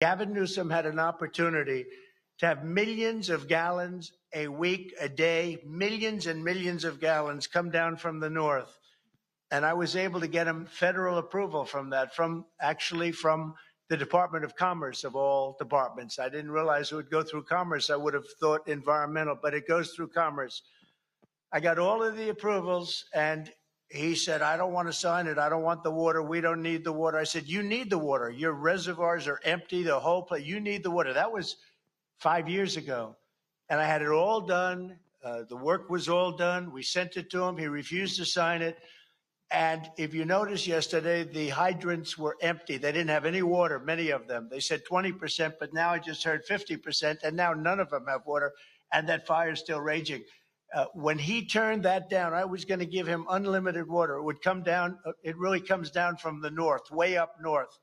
Gavin Newsom had an opportunity to have millions of gallons a week, a day, millions and millions of gallons come down from the north. And I was able to get him federal approval from that, from the Department of Commerce of all departments. I didn't realize it would go through Commerce. I would have thought environmental, but it goes through Commerce. I got all of the approvals, and he said, I don't want to sign it. I don't want the water. We don't need the water. I said, you need the water. Your reservoirs are empty, the whole place. You need the water. That was 5 years ago. And I had it all done. The work was all done. We sent it to him. He refused to sign it. And if you noticed yesterday, the hydrants were empty. They didn't have any water, many of them. They said 20%, but now I just heard 50%, and now none of them have water, and that fire is still raging. When he turned that down, I was going to give him unlimited water. It would come down. It really comes down from the north, way up north,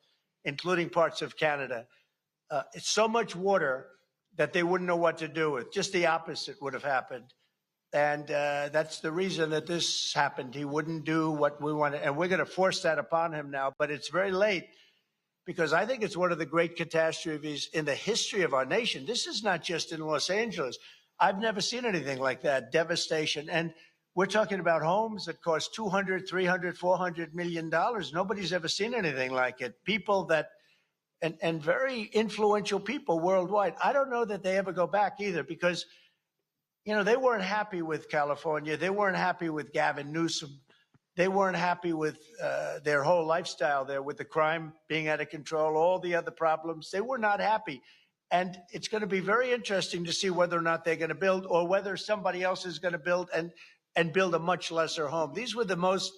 including parts of Canada. It's so much water that they wouldn't know what to do with. Just the opposite would have happened. And that's the reason that this happened. He wouldn't do what we wanted. And we're going to force that upon him now. But it's very late, because I think it's one of the great catastrophes in the history of our nation. This is not just in Los Angeles. I've never seen anything like that, devastation. And we're talking about homes that cost $200, $300, $400 million. Nobody's ever seen anything like it. People that, and very influential people worldwide. I don't know that they ever go back either, because they weren't happy with California. They weren't happy with Gavin Newsom. They weren't happy with their whole lifestyle there, with the crime being out of control, all the other problems. They were not happy. And it's going to be very interesting to see whether or not they're going to build, or whether somebody else is going to build and build a much lesser home. These were the most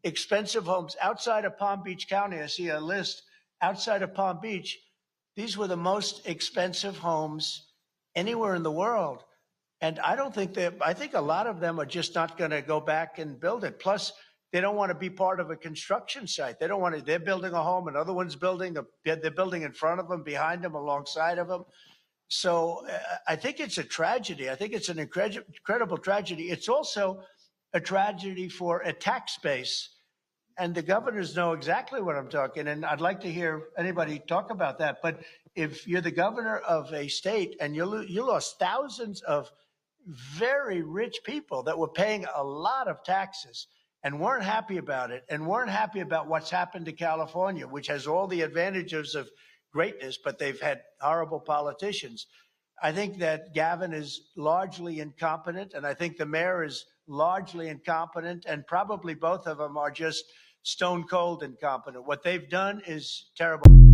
expensive homes outside of Palm Beach County. I see a list outside of Palm Beach. These were the most expensive homes anywhere in the world. And I think a lot of them are just not going to go back and build it. Plus, they don't want to be part of a construction site. They don't want to. They're building a home, another one's building. They're building in front of them, behind them, alongside of them. So I think it's a tragedy. I think it's an incredible tragedy. It's also a tragedy for a tax base. And the governors know exactly what I'm talking. And I'd like to hear anybody talk about that. But if you're the governor of a state and you lost thousands of very rich people that were paying a lot of taxes and weren't happy about it, and weren't happy about what's happened to California, which has all the advantages of greatness, but they've had horrible politicians. I think that Gavin is largely incompetent, and I think the mayor is largely incompetent, and probably both of them are just stone cold incompetent. What they've done is terrible.